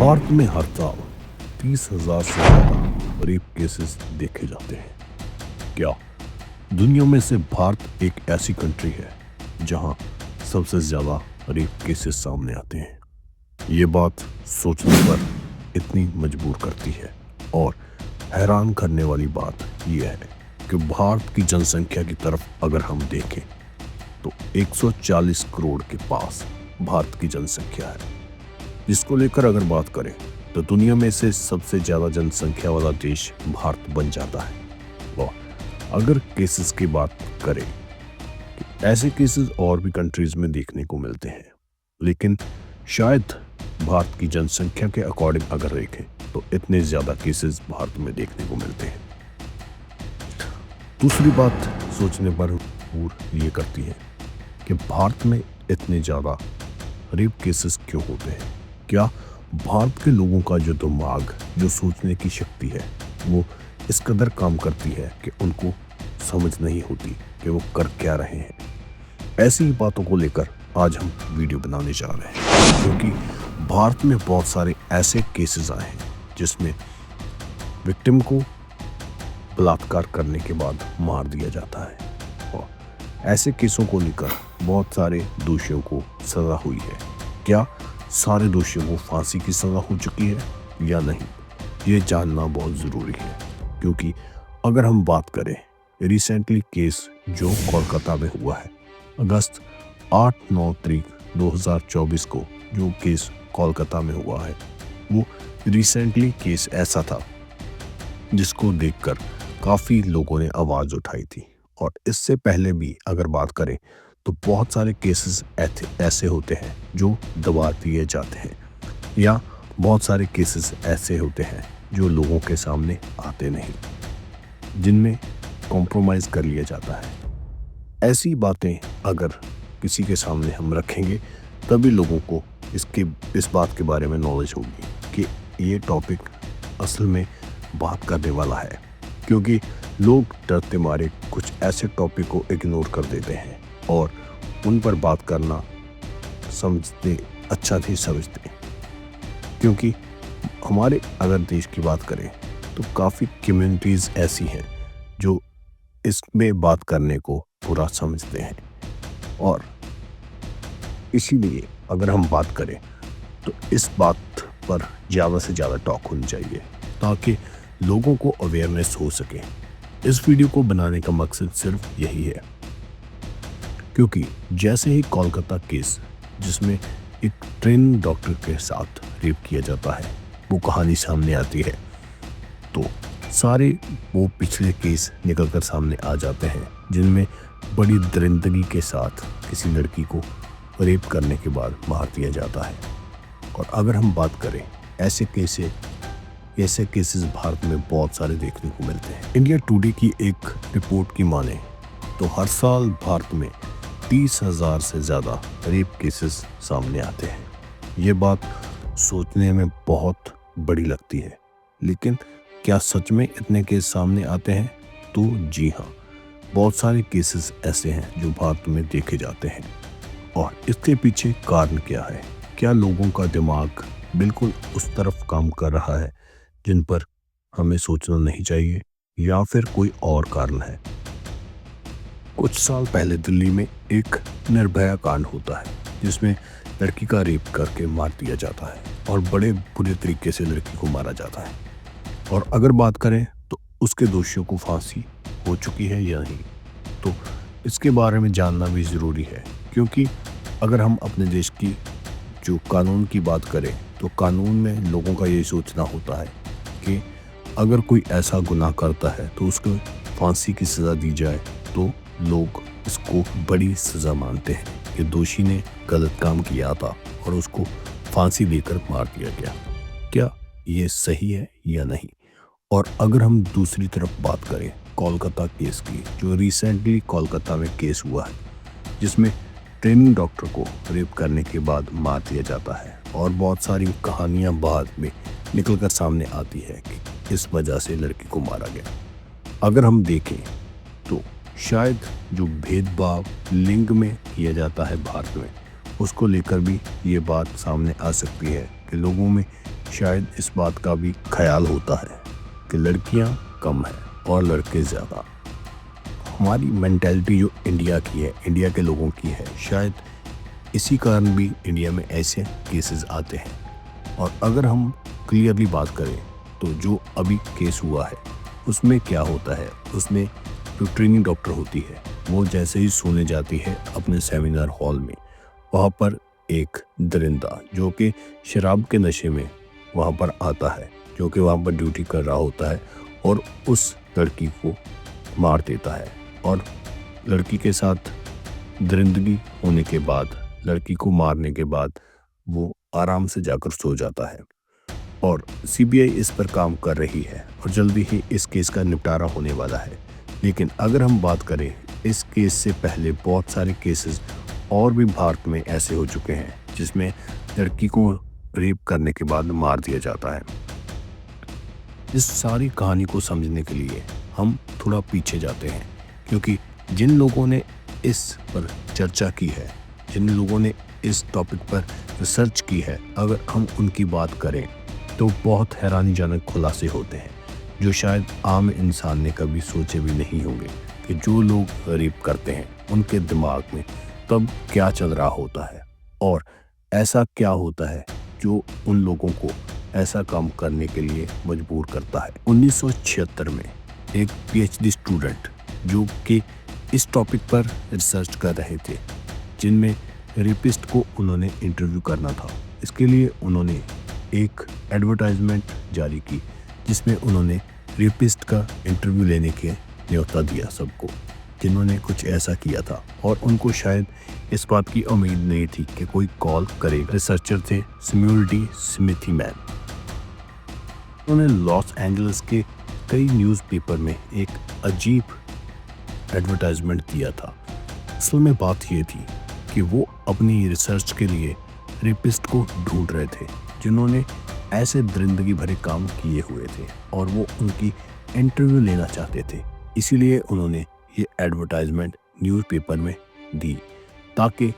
भारत में हर साल 30,000 से ज़्यादा रेप केसेस देखे जाते हैं। क्या दुनिया में से भारत एक ऐसी कंट्री है जहां सबसे ज़्यादा रेप केसेस सामने आते हैं? ये बात सोचने पर इतनी मजबूर करती है और हैरान करने वाली बात यह है कि भारत की जनसंख्या की तरफ अगर हम देखें तो 140 करोड़ के पास भारत की जनसंख्या है। जिसको लेकर अगर बात करें तो दुनिया में से सबसे ज़्यादा जनसंख्या वाला देश भारत बन जाता है। और अगर केसेस की बात करें तो ऐसे केसेस और भी कंट्रीज़ में देखने को मिलते हैं, लेकिन शायद भारत की जनसंख्या के अकॉर्डिंग अगर देखें तो इतने ज़्यादा केसेस भारत में देखने को मिलते हैं। दूसरी बात सोचने पर मजबूर ये करती है कि भारत में इतने ज़्यादा रेप केसेस क्यों होते हैं। क्या भारत के लोगों का जो दिमाग, जो सोचने की शक्ति है, वो इस कदर काम करती है कि उनको समझ नहीं होती कि वो कर क्या रहे हैं। ऐसी ही बातों को लेकर आज हम वीडियो बनाने जा रहे हैं, क्योंकि भारत में बहुत सारे ऐसे केसेस आए हैं जिसमें विक्टिम को बलात्कार करने के बाद मार दिया जाता है और ऐसे केसों को लेकर बहुत सारे दोषियों को सज़ा हुई है। क्या सारे दोषियों को फांसी की सज़ा हो चुकी है या नहीं, ये जानना बहुत ज़रूरी है। क्योंकि अगर हम बात करें रिसेंटली केस जो कोलकाता में हुआ है, अगस्त 8-9 तारीख 2024 को जो केस कोलकाता में हुआ है, वो रिसेंटली केस ऐसा था जिसको देखकर काफ़ी लोगों ने आवाज़ उठाई थी। और इससे पहले भी अगर बात करें तो बहुत सारे केसेस ऐसे होते हैं जो दबा दिए जाते हैं, या बहुत सारे केसेस ऐसे होते हैं जो लोगों के सामने आते नहीं, जिनमें कॉम्प्रोमाइज़ कर लिया जाता है। ऐसी बातें अगर किसी के सामने हम रखेंगे तभी लोगों को इस बात के बारे में नॉलेज होगी कि ये टॉपिक असल में बात करने वाला है। क्योंकि लोग डरते मारे कुछ ऐसे टॉपिक को इग्नोर कर देते हैं और उन पर बात करना समझते अच्छा नहीं समझते। क्योंकि हमारे अगर देश की बात करें तो काफ़ी कम्युनिटीज़ ऐसी हैं जो इसमें बात करने को बुरा समझते हैं, और इसीलिए अगर हम बात करें तो इस बात पर ज़्यादा से ज़्यादा टॉक होनी चाहिए ताकि लोगों को अवेयरनेस हो सके। इस वीडियो को बनाने का मकसद सिर्फ यही है, क्योंकि जैसे ही कोलकाता केस जिसमें एक ट्रेनिंग डॉक्टर के साथ रेप किया जाता है वो कहानी सामने आती है, तो सारे वो पिछले केस निकलकर सामने आ जाते हैं जिनमें बड़ी दरिंदगी के साथ किसी लड़की को रेप करने के बाद मार दिया जाता है। और अगर हम बात करें ऐसे केसेस भारत में बहुत सारे देखने को मिलते हैं। इंडिया टुडे की एक रिपोर्ट की माने तो हर साल भारत में 30,000 से ज़्यादा रेप केसेस सामने आते हैं। ये बात सोचने में बहुत बड़ी लगती है, लेकिन क्या सच में इतने केस सामने आते हैं? तो जी हाँ, बहुत सारे केसेस ऐसे हैं जो भारत में देखे जाते हैं। और इसके पीछे कारण क्या है? क्या लोगों का दिमाग बिल्कुल उस तरफ काम कर रहा है जिन पर हमें सोचना नहीं चाहिए, या फिर कोई और कारण है? कुछ साल पहले दिल्ली में एक निर्भया कांड होता है जिसमें लड़की का रेप करके मार दिया जाता है और बड़े बुरे तरीके से लड़की को मारा जाता है। और अगर बात करें तो उसके दोषियों को फांसी हो चुकी है या नहीं, तो इसके बारे में जानना भी ज़रूरी है। क्योंकि अगर हम अपने देश की जो कानून की बात करें तो कानून में लोगों का ये सोचना होता है कि अगर कोई ऐसा गुनाह करता है तो उसको फांसी की सज़ा दी जाए, तो लोग इसको बड़ी सज़ा मानते हैं कि दोषी ने गलत काम किया था और उसको फांसी देकर मार दिया गया। क्या ये सही है या नहीं? और अगर हम दूसरी तरफ बात करें कोलकाता केस की, जो रिसेंटली कोलकाता में केस हुआ है जिसमें ट्रेनिंग डॉक्टर को रेप करने के बाद मार दिया जाता है, और बहुत सारी कहानियां बाद में निकलकर सामने आती है कि इस वजह से लड़की को मारा गया। अगर हम देखें तो शायद जो भेदभाव लिंग में किया जाता है भारत में, उसको लेकर भी ये बात सामने आ सकती है कि लोगों में शायद इस बात का भी ख्याल होता है कि लड़कियां कम हैं और लड़के ज़्यादा। हमारी मेंटालिटी जो इंडिया की है, इंडिया के लोगों की है, शायद इसी कारण भी इंडिया में ऐसे केसेस आते हैं। और अगर हम क्लियरली बात करें तो जो अभी केस हुआ है उसमें क्या होता है, उसमें जो ट्रेनिंग डॉक्टर होती है वो जैसे ही सोने जाती है अपने सेमिनार हॉल में, वहाँ पर एक दरिंदा जो कि शराब के नशे में वहाँ पर आता है, जो कि वहाँ पर ड्यूटी कर रहा होता है और उस लड़की को मार देता है। और लड़की के साथ दरिंदगी होने के बाद, लड़की को मारने के बाद वो आराम से जाकर सो जाता है। और सीबीआई इस पर काम कर रही है और जल्दी ही इस केस का निपटारा होने वाला है। लेकिन अगर हम बात करें, इस केस से पहले बहुत सारे केसेस और भी भारत में ऐसे हो चुके हैं जिसमें लड़की को रेप करने के बाद मार दिया जाता है। इस सारी कहानी को समझने के लिए हम थोड़ा पीछे जाते हैं, क्योंकि जिन लोगों ने इस पर चर्चा की है, जिन लोगों ने इस टॉपिक पर रिसर्च की है, अगर हम उनकी बात करें तो बहुत हैरानीजनक खुलासे होते हैं जो शायद आम इंसान ने कभी सोचे भी नहीं होंगे कि जो लोग रेप करते हैं उनके दिमाग में तब क्या चल रहा होता है और ऐसा क्या होता है जो उन लोगों को ऐसा काम करने के लिए मजबूर करता है। 1976 में एक पीएचडी स्टूडेंट जो कि इस टॉपिक पर रिसर्च कर रहे थे, जिनमें रेपिस्ट को उन्होंने इंटरव्यू करना था, इसके लिए उन्होंने एक एडवर्टाइजमेंट जारी की जिसमें उन्होंने रेपिस्ट का इंटरव्यू लेने के न्योता दिया सबको जिन्होंने कुछ ऐसा किया था। और उनको शायद इस बात की उम्मीद नहीं थी कि कोई कॉल करेगा। रिसर्चर थे सैमुअल डी स्मिथीमैन। उन्होंने लॉस एंजलिस के कई न्यूज़पेपर में एक अजीब एडवर्टाइजमेंट दिया था। असल में बात ये थी कि वो अपनी रिसर्च के लिए रेपिस्ट को ढूंढ रहे थे जिन्होंने ऐसे दरिंदगी भरे काम किए हुए थे और वो उनकी इंटरव्यू लेना चाहते थे। इसीलिए उन्होंने ये एडवर्टाइजमेंट न्यूज़पेपर में दी ताकि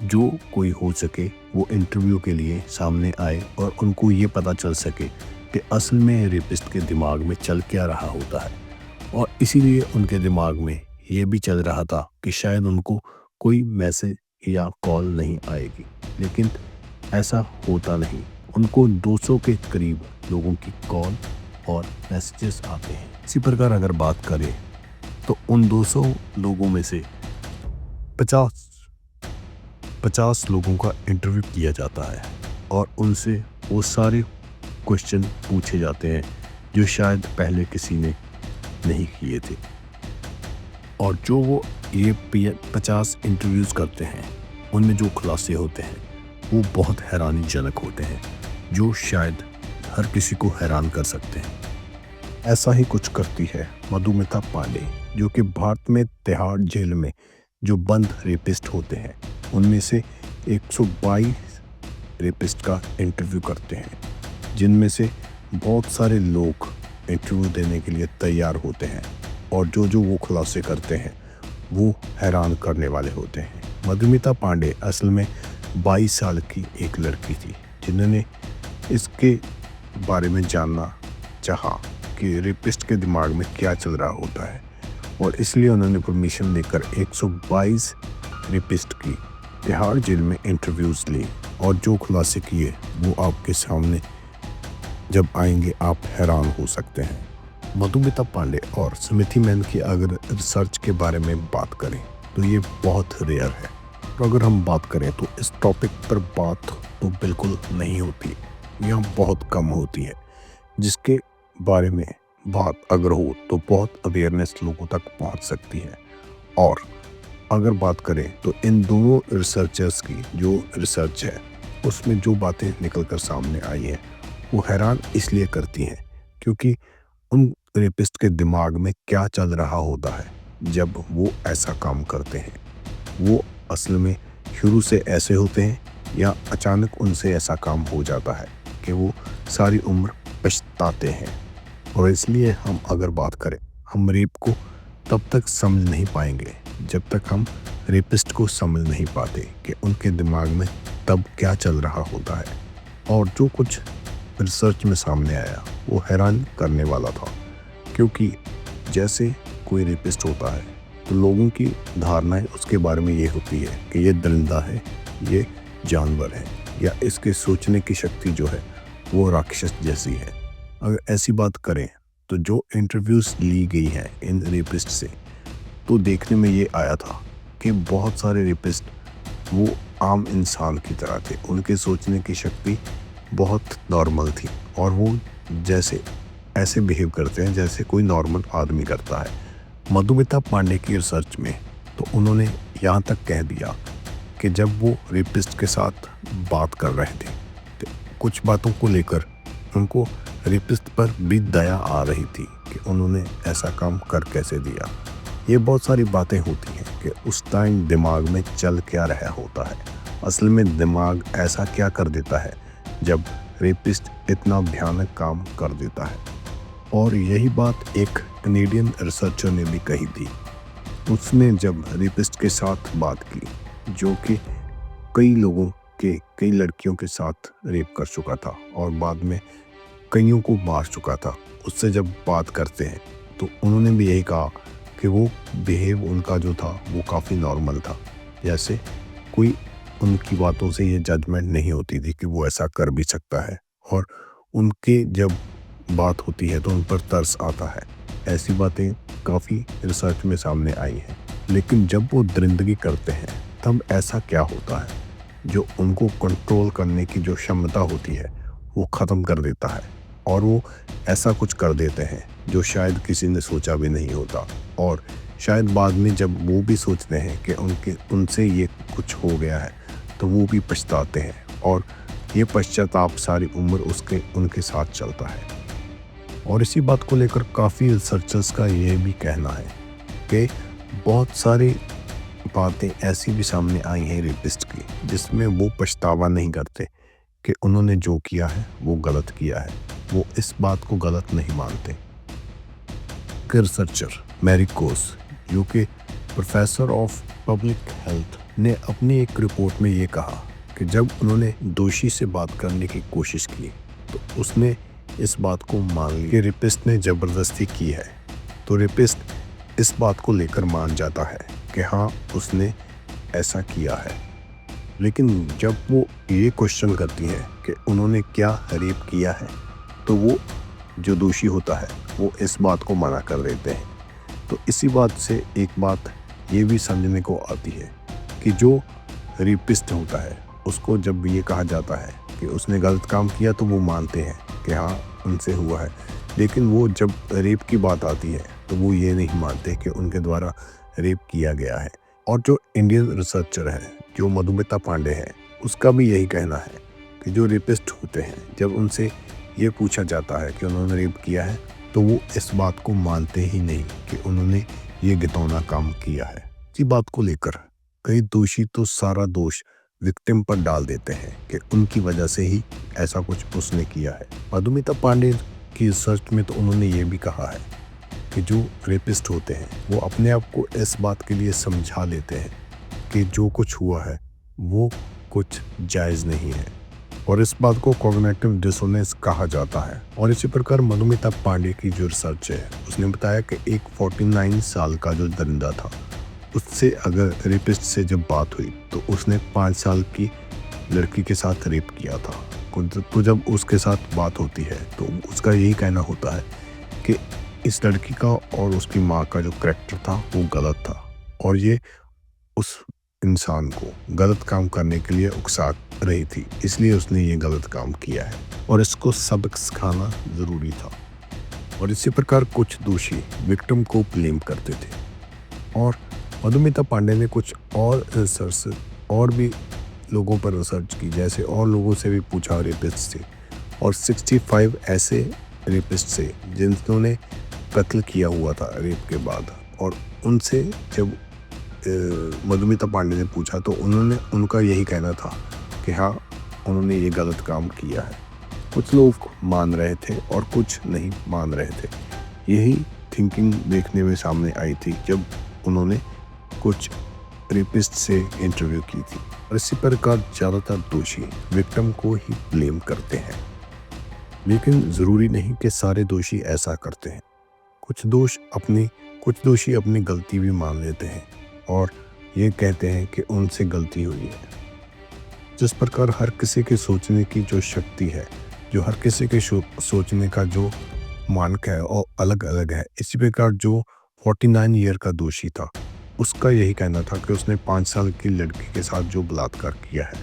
जो कोई हो सके वो इंटरव्यू के लिए सामने आए और उनको ये पता चल सके कि असल में रेपिस्ट के दिमाग में चल क्या रहा होता है। और इसीलिए उनके दिमाग में ये भी चल रहा था कि शायद उनको कोई मैसेज या कॉल नहीं आएगी, लेकिन ऐसा होता नहीं। उनको 200 के करीब लोगों की कॉल और मैसेजेस आते हैं। इसी प्रकार अगर बात करें तो उन 200 लोगों में से 50 लोगों का इंटरव्यू किया जाता है और उनसे वो सारे क्वेश्चन पूछे जाते हैं जो शायद पहले किसी ने नहीं किए थे। और जो वो ये 50 इंटरव्यूज़ करते हैं उनमें जो खुलासे होते हैं वो बहुत हैरानीजनक होते हैं, जो शायद हर किसी को हैरान कर सकते हैं। ऐसा ही कुछ करती है मधुमिता पांडे, जो कि भारत में तिहाड़ जेल में जो बंद रेपिस्ट होते हैं उनमें से 122 रेपिस्ट का इंटरव्यू करते हैं, जिनमें से बहुत सारे लोग इंटरव्यू देने के लिए तैयार होते हैं और जो वो खुलासे करते हैं वो हैरान करने वाले होते हैं। मधुमिता पांडे असल में 22 साल की एक लड़की थी जिन्होंने इसके बारे में जानना चाहा कि रेपिस्ट के दिमाग में क्या चल रहा होता है, और इसलिए उन्होंने परमिशन लेकर 122 रेपिस्ट की तिहाड़ जेल में इंटरव्यूज़ ली और जो खुलासे किए वो आपके सामने जब आएंगे आप हैरान हो सकते हैं। मधुमिता पांडे और स्मिथीमैन की अगर रिसर्च के बारे में बात करें तो ये बहुत रेयर है। तो अगर हम बात करें तो इस टॉपिक पर बात तो बिल्कुल नहीं होती या बहुत कम होती है, जिसके बारे में बात अगर हो तो बहुत अवेयरनेस लोगों तक पहुंच सकती है। और अगर बात करें तो इन दोनों रिसर्चर्स की जो रिसर्च है उसमें जो बातें निकल कर सामने आई हैं वो हैरान इसलिए करती हैं क्योंकि उन रेपिस्ट के दिमाग में क्या चल रहा होता है जब वो ऐसा काम करते हैं। वो असल में शुरू से ऐसे होते हैं या अचानक उनसे ऐसा काम हो जाता है कि वो सारी उम्र पछताते हैं। और इसलिए हम अगर बात करें, हम रेप को तब तक समझ नहीं पाएंगे जब तक हम रेपिस्ट को समझ नहीं पाते कि उनके दिमाग में तब क्या चल रहा होता है। और जो कुछ रिसर्च में सामने आया वो हैरान करने वाला था, क्योंकि जैसे कोई रेपिस्ट होता है तो लोगों की धारणाएं उसके बारे में ये होती है कि ये दरिंदा है, ये जानवर है, या इसके सोचने की शक्ति जो है वो राक्षस जैसी है। अगर ऐसी बात करें तो जो इंटरव्यूज़ ली गई हैं इन रेपिस्ट से, तो देखने में ये आया था कि बहुत सारे रेपिस्ट वो आम इंसान की तरह थे। उनके सोचने की शक्ति बहुत नॉर्मल थी और वो जैसे ऐसे बिहेव करते हैं जैसे कोई नॉर्मल आदमी करता है। मधुमिता पांडे की रिसर्च में तो उन्होंने यहाँ तक कह दिया कि जब वो रेपिस्ट के साथ बात कर रहे थे तो कुछ बातों को लेकर उनको रेपिस्ट पर भी दया आ रही थी कि उन्होंने ऐसा काम कर कैसे दिया। ये बहुत सारी बातें होती हैं कि उस टाइम दिमाग में चल क्या रहा होता है। असल में दिमाग ऐसा क्या कर देता है जब रेपिस्ट इतना भयानक काम कर देता है। और यही बात एक कनेडियन रिसर्चर ने भी कही थी। उसने जब रेपिस्ट के साथ बात की जो कि कई लड़कियों के साथ रेप कर चुका था और बाद में कईयों को मार चुका था, उससे जब बात करते हैं तो उन्होंने भी यही कहा कि वो बिहेव उनका जो था वो काफ़ी नॉर्मल था, जैसे कोई उनकी बातों से ये जजमेंट नहीं होती थी कि वो ऐसा कर भी सकता है, और उनके जब बात होती है तो उन पर तरस आता है। ऐसी बातें काफ़ी रिसर्च में सामने आई हैं। लेकिन जब वो दरिंदगी करते हैं तब ऐसा क्या होता है जो उनको कंट्रोल करने की जो क्षमता होती है वो ख़त्म कर देता है, और वो ऐसा कुछ कर देते हैं जो शायद किसी ने सोचा भी नहीं होता, और शायद बाद में जब वो भी सोचते हैं कि उनसे ये कुछ हो गया है तो वो भी पछताते हैं, और ये पश्चाताप सारी उम्र उनके साथ चलता है। और इसी बात को लेकर काफ़ी रिसर्चर्स का ये भी कहना है कि बहुत सारी बातें ऐसी भी सामने आई हैं रेपिस्ट की जिसमें वो पछतावा नहीं करते कि उन्होंने जो किया है वो गलत किया है, वो इस बात को गलत नहीं मानते। रिसर्चर मैरी कोस जो कि प्रोफेसर ऑफ पब्लिक हेल्थ ने अपनी एक रिपोर्ट में ये कहा कि जब उन्होंने दोषी से बात करने की कोशिश की तो उसने इस बात को मान लिया कि रेपिस्ट ने ज़बरदस्ती की है, तो रेपिस्ट इस बात को लेकर मान जाता है कि हाँ उसने ऐसा किया है। लेकिन जब वो ये क्वेश्चन करती है कि उन्होंने क्या रेप किया है तो वो जो दोषी होता है वो इस बात को मना कर देते हैं। तो इसी बात से एक बात ये भी समझने को आती है कि जो रेपिस्ट होता है उसको जब ये कहा जाता है कि उसने गलत काम किया तो वो मानते हैं कि हाँ उनसे हुआ है, लेकिन वो जब रेप की बात आती है तो वो ये नहीं मानते कि उनके द्वारा रेप किया गया है। और जो इंडियन रिसर्चर है जो मधुमिता पांडे है उसका भी यही कहना है कि जो रेपिस्ट होते हैं जब उनसे ये पूछा जाता है कि उन्होंने रेप किया है तो वो इस बात को मानते ही नहीं कि उन्होंने ये घिनौना काम किया है। इसी बात को लेकर कई दोषी तो सारा दोष विक्टिम पर डाल देते हैं कि उनकी वजह से ही ऐसा कुछ उसने किया है। मधुमिता पांडे की रिसर्च में तो उन्होंने ये भी कहा है कि जो रेपिस्ट होते हैं वो अपने आप को इस बात के लिए समझा लेते हैं कि जो कुछ हुआ है वो कुछ जायज़ नहीं है, और इस बात को कॉग्निटिव डिसोनेंस कहा जाता है। और इसी प्रकार मधुमिता पांडे की जो रिसर्च है उसने बताया कि एक 49 साल का जो दरिंदा था उससे अगर रेपिस्ट से जब बात हुई तो उसने 5 साल की लड़की के साथ रेप किया था। तो जब उसके साथ बात होती है तो उसका यही कहना होता है कि इस लड़की का और उसकी माँ का जो करैक्टर था वो गलत था, और ये उस इंसान को गलत काम करने के लिए उकसा रही थी, इसलिए उसने ये गलत काम किया है और इसको सबक सिखाना ज़रूरी था। और इसी प्रकार कुछ दोषी विक्टिम को ब्लेम करते थे। और मधुमिता पांडे ने कुछ और रिसर्च और भी लोगों पर रिसर्च की, जैसे और लोगों से भी पूछा रेपिस्ट से, और 65 ऐसे रेपिस्ट से जिन्होंने कत्ल किया हुआ था रेप के बाद, और उनसे जब मधुमिता पांडे ने पूछा तो उनका यही कहना था कि हाँ उन्होंने ये गलत काम किया है। कुछ लोग मान रहे थे और कुछ नहीं मान रहे थे। यही थिंकिंग देखने में सामने आई थी जब उन्होंने कुछ रेपिस्ट से इंटरव्यू की थी। और इसी प्रकार ज़्यादातर दोषी विक्टिम को ही ब्लेम करते हैं। लेकिन ज़रूरी नहीं कि सारे दोषी ऐसा करते हैं। कुछ दोषी अपनी गलती भी मान लेते हैं और ये कहते हैं कि उनसे गलती हुई है। जिस प्रकार हर किसी के सोचने की जो शक्ति है, जो हर किसी के सोचने का जो मानक है और अलग अलग है, इसी प्रकार जो 49 ईयर का दोषी था, उसका यही कहना था कि उसने 5 साल की लड़की के साथ जो बलात्कार किया है,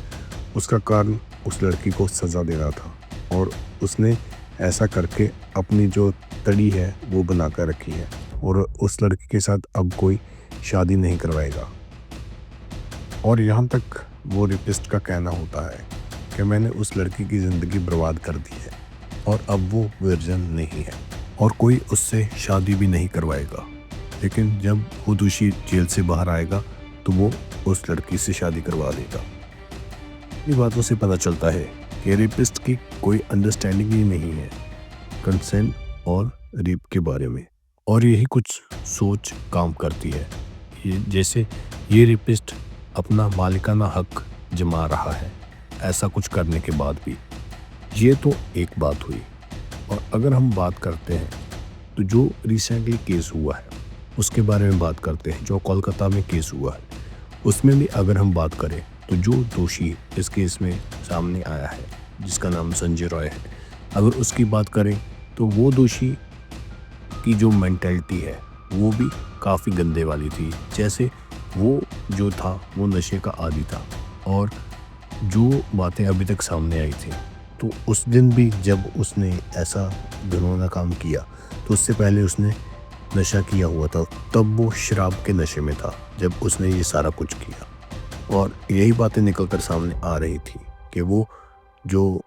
उसका कारण उस लड़की को सज़ा देना था और उसने ऐसा करके अपनी जो तड़ी है वो बना कर रखी है और उस लड़की के साथ अब कोई शादी नहीं करवाएगा। और यहाँ तक वो रेपिस्ट का कहना होता है कि मैंने उस लड़की की ज़िंदगी बर्बाद कर दी है और अब वो वर्जिन नहीं है और कोई उससे शादी भी नहीं करवाएगा। लेकिन जब वो दोषी जेल से बाहर आएगा तो वो उस लड़की से शादी करवा देगा। इन बातों से पता चलता है कि रेपिस्ट की कोई अंडरस्टैंडिंग ही नहीं है कंसेंट और रेप के बारे में, और यही कुछ सोच काम करती है। जैसे ये रेपिस्ट अपना मालिकाना हक जमा रहा है ऐसा कुछ करने के बाद भी। ये तो एक बात हुई। और अगर हम बात करते हैं तो जो रिसेंटली केस हुआ है उसके बारे में बात करते हैं। जो कोलकाता में केस हुआ है उसमें भी अगर हम बात करें तो जो दोषी इस केस में सामने आया है जिसका नाम संजय रॉय है, अगर उसकी बात करें तो वो दोषी की जो मेंटालिटी है वो भी काफ़ी गंदे वाली थी। जैसे वो जो था वो नशे का आदी था और जो बातें अभी तक सामने आई थी, तो उस दिन भी जब उसने ऐसा घिनौना काम किया तो उससे पहले उसने नशा किया हुआ था, तब वो शराब के नशे में था जब उसने ये सारा कुछ किया। और यही बातें निकल कर सामने आ रही थी कि वो जो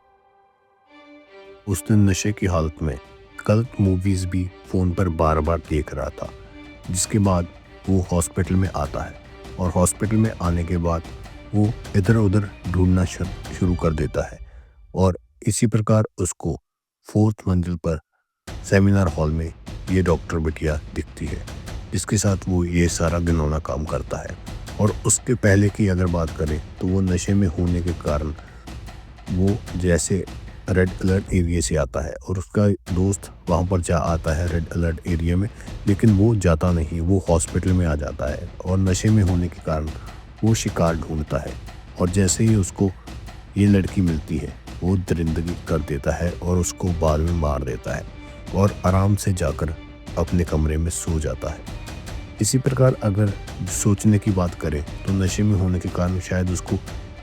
उसने नशे की हालत में गलत मूवीज़ भी फ़ोन पर बार बार देख रहा था, जिसके बाद वो हॉस्पिटल में आता है और हॉस्पिटल में आने के बाद वो इधर उधर ढूंढना शुरू कर देता है और इसी प्रकार उसको 4th मंजिल पर सेमिनार हॉल में ये डॉक्टर बिटिया दिखती है जिसके साथ वो ये सारा घिनौना काम करता है। और उसके पहले की अगर बात करें तो वो नशे में होने के कारण वो जैसे रेड अलर्ट एरिया से आता है और उसका दोस्त वहाँ पर जा आता है रेड अलर्ट एरिया में, लेकिन वो जाता नहीं, वो हॉस्पिटल में आ जाता है और नशे में होने के कारण वो शिकार ढूंढता है। और जैसे ही उसको ये लड़की मिलती है वो दरिंदगी कर देता है और उसको बाद में मार देता है और आराम से जाकर अपने कमरे में सो जाता है। इसी प्रकार अगर सोचने की बात करें तो नशे में होने के कारण शायद उसको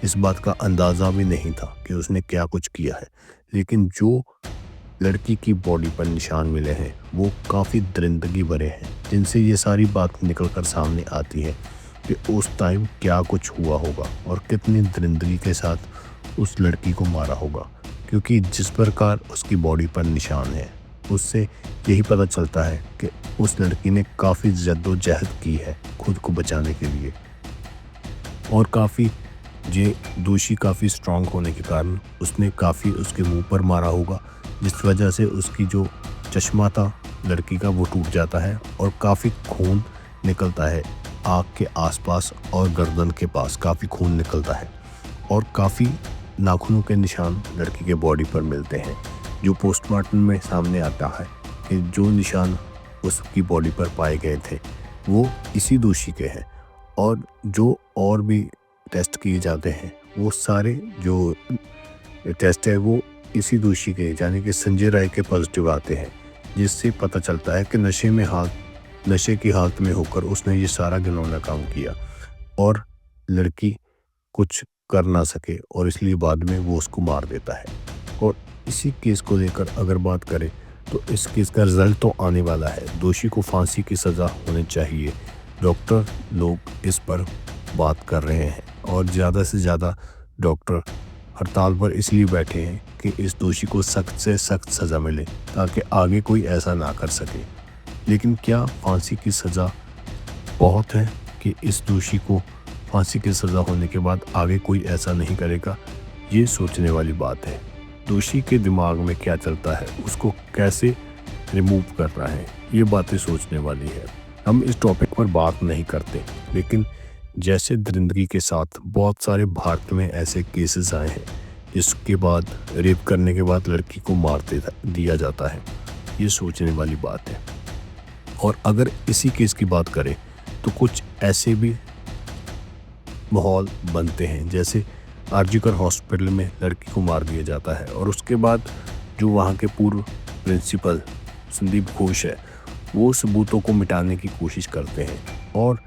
इस बात का अंदाज़ा भी नहीं था कि उसने क्या कुछ किया है, लेकिन जो लड़की की बॉडी पर निशान मिले हैं वो काफ़ी दरिंदगी भरे हैं, जिनसे ये सारी बात निकल कर सामने आती है कि उस टाइम क्या कुछ हुआ होगा और कितनी दरिंदगी के साथ उस लड़की को मारा होगा। क्योंकि जिस प्रकार उसकी बॉडी पर निशान है उससे यही पता चलता है कि उस लड़की ने काफ़ी जद्दोजहद की है खुद को बचाने के लिए और काफ़ी ये दोषी काफ़ी स्ट्रांग होने के कारण उसने काफ़ी उसके मुंह पर मारा होगा, जिस वजह से उसकी जो चश्मा था लड़की का वो टूट जाता है और काफ़ी खून निकलता है आँख के आसपास और गर्दन के पास काफ़ी खून निकलता है और काफ़ी नाखूनों के निशान लड़की के बॉडी पर मिलते हैं, जो पोस्टमार्टम में सामने आता है कि जो निशान उसकी बॉडी पर पाए गए थे वो इसी दोषी के हैं। और जो और भी टेस्ट किए जाते हैं वो सारे जो टेस्ट है वो इसी दोषी के यानी कि संजय राय के पॉजिटिव आते हैं, जिससे पता चलता है कि नशे की हालत में होकर उसने ये सारा घिनौना काम किया और लड़की कुछ कर ना सके और इसलिए बाद में वो उसको मार देता है। और इसी केस को लेकर अगर बात करें तो इस केस का रिजल्ट तो आने वाला है, दोषी को फांसी की सज़ा होनी चाहिए। डॉक्टर लोग इस पर बात कर रहे हैं और ज़्यादा से ज़्यादा डॉक्टर हड़ताल पर इसलिए बैठे हैं कि इस दोषी को सख्त से सख्त सज़ा मिले ताकि आगे कोई ऐसा ना कर सके। लेकिन क्या फांसी की सज़ा बहुत है कि इस दोषी को फांसी की सज़ा होने के बाद आगे कोई ऐसा नहीं करेगा? ये सोचने वाली बात है। दोषी के दिमाग में क्या चलता है, उसको कैसे रिमूव करना है, ये बातें सोचने वाली है। हम इस टॉपिक पर बात नहीं करते, लेकिन जैसे दरिंदगी के साथ बहुत सारे भारत में ऐसे केसेस आए हैं इसके बाद रेप करने के बाद लड़की को मार दिया जाता है। ये सोचने वाली बात है। और अगर इसी केस की बात करें तो कुछ ऐसे भी माहौल बनते हैं, जैसे आरजीकर हॉस्पिटल में लड़की को मार दिया जाता है और उसके बाद जो वहाँ के पूर्व प्रिंसिपल संदीप घोष है वो सबूतों को मिटाने की कोशिश करते हैं। और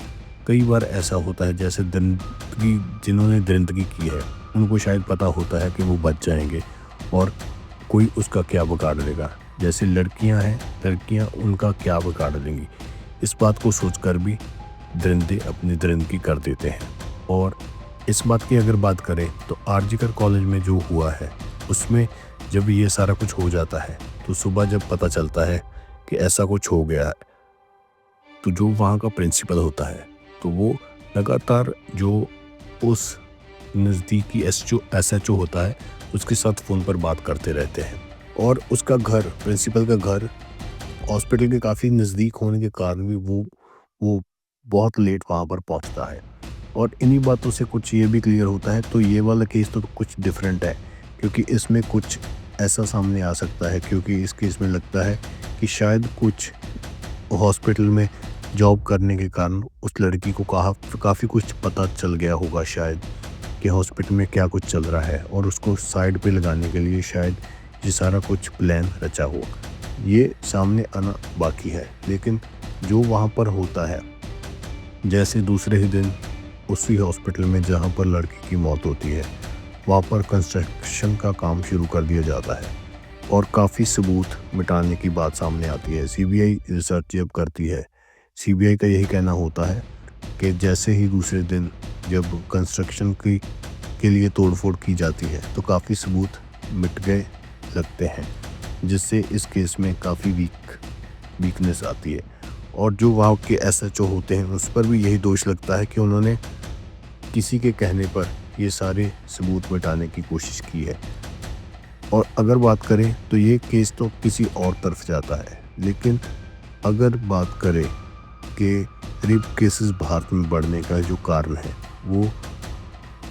कई बार ऐसा होता है जैसे जिन्होंने दरिंदगी की है उनको शायद पता होता है कि वो बच जाएंगे और कोई उसका क्या बिगाड़ लेगा। जैसे लड़कियां हैं, लड़कियां उनका क्या बिगाड़ लेंगी, इस बात को सोचकर भी दरिंदे अपनी दरिंदगी कर देते हैं। और इस बात की अगर बात करें तो आरजीकर कॉलेज में जो हुआ है उसमें जब ये सारा कुछ हो जाता है तो सुबह जब पता चलता है कि ऐसा कुछ हो गया है तो जो वहाँ का प्रिंसिपल होता है तो वो लगातार जो उस नज़दीकी एसएचओ होता है उसके साथ फ़ोन पर बात करते रहते हैं। और उसका घर, प्रिंसिपल का घर हॉस्पिटल के काफ़ी नज़दीक होने के कारण भी वो बहुत लेट वहाँ पर पहुँचता है। और इन्हीं बातों से कुछ ये भी क्लियर होता है। तो ये वाला केस तो कुछ डिफरेंट है क्योंकि इसमें कुछ ऐसा सामने आ सकता है, क्योंकि इस केस में लगता है कि शायद कुछ हॉस्पिटल में जॉब करने के कारण उस लड़की को काफ़ी कुछ पता चल गया होगा शायद कि हॉस्पिटल में क्या कुछ चल रहा है और उसको साइड पे लगाने के लिए शायद ये सारा कुछ प्लान रचा हुआ। ये सामने आना बाकी है। लेकिन जो वहाँ पर होता है, जैसे दूसरे ही दिन उसी हॉस्पिटल में जहाँ पर लड़की की मौत होती है वहाँ पर कंस्ट्रक्शन का काम शुरू कर दिया जाता है और काफ़ी सबूत मिटाने की बात सामने आती है। सीबीआई रिसर्च जब करती है, सीबीआई का यही कहना होता है कि जैसे ही दूसरे दिन जब कंस्ट्रक्शन के लिए तोड़फोड़ की जाती है तो काफ़ी सबूत मिट गए लगते हैं, जिससे इस केस में काफ़ी वीकनेस आती है। और जो वहाँ के एसएचओ होते हैं उस पर भी यही दोष लगता है कि उन्होंने किसी के कहने पर ये सारे सबूत मिटाने की कोशिश की है। और अगर बात करें तो ये केस तो किसी और तरफ जाता है। लेकिन अगर बात करें कि रेप केसेस भारत में बढ़ने का जो कारण है वो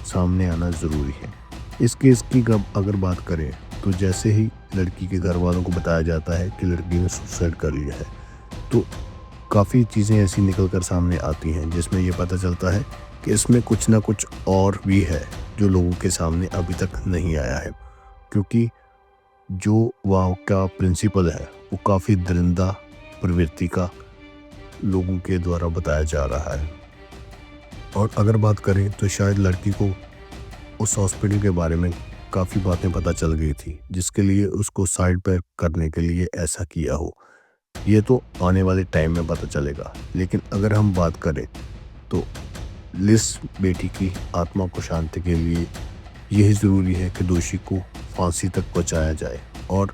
सामने आना ज़रूरी है। इस केस की अगर बात करें तो जैसे ही लड़की के घर वालों को बताया जाता है कि लड़की ने सुसाइड कर लिया है तो काफ़ी चीज़ें ऐसी निकल कर सामने आती हैं जिसमें ये पता चलता है कि इसमें कुछ ना कुछ और भी है जो लोगों के सामने अभी तक नहीं आया है। क्योंकि जो वहाँ का प्रिंसिपल है वो काफ़ी दरिंदा प्रवृत्ति का लोगों के द्वारा बताया जा रहा है। और अगर बात करें तो शायद लड़की को उस हॉस्पिटल के बारे में काफ़ी बातें पता चल गई थी जिसके लिए उसको साइड पर करने के लिए ऐसा किया हो। ये तो आने वाले टाइम में पता चलेगा। लेकिन अगर हम बात करें तो लिस बेटी की आत्मा को शांति के लिए यही ज़रूरी है कि दोषी को फांसी तक पहुंचाया जाए। और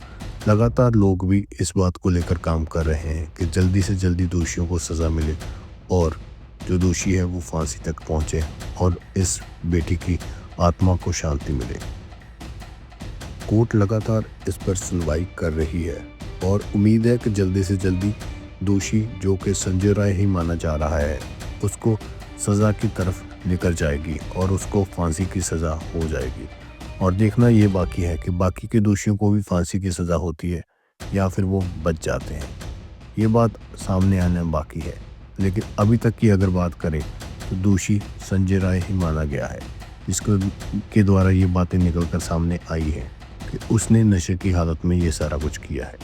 लगातार लोग भी इस बात को लेकर काम कर रहे हैं कि जल्दी से जल्दी दोषियों को सज़ा मिले और जो दोषी है वो फांसी तक पहुंचे और इस बेटी की आत्मा को शांति मिले। कोर्ट लगातार इस पर सुनवाई कर रही है और उम्मीद है कि जल्दी से जल्दी दोषी, जो कि संजय राय ही माना जा रहा है, उसको सज़ा की तरफ लेकर जाएगी और उसको फांसी की सज़ा हो जाएगी। और देखना ये बाकी है कि बाकी के दोषियों को भी फांसी की सज़ा होती है या फिर वो बच जाते हैं। ये बात सामने आने बाकी है। लेकिन अभी तक की अगर बात करें तो दोषी संजय राय ही माना गया है, जिसको के द्वारा ये बातें निकल कर सामने आई है कि उसने नशे की हालत में ये सारा कुछ किया है।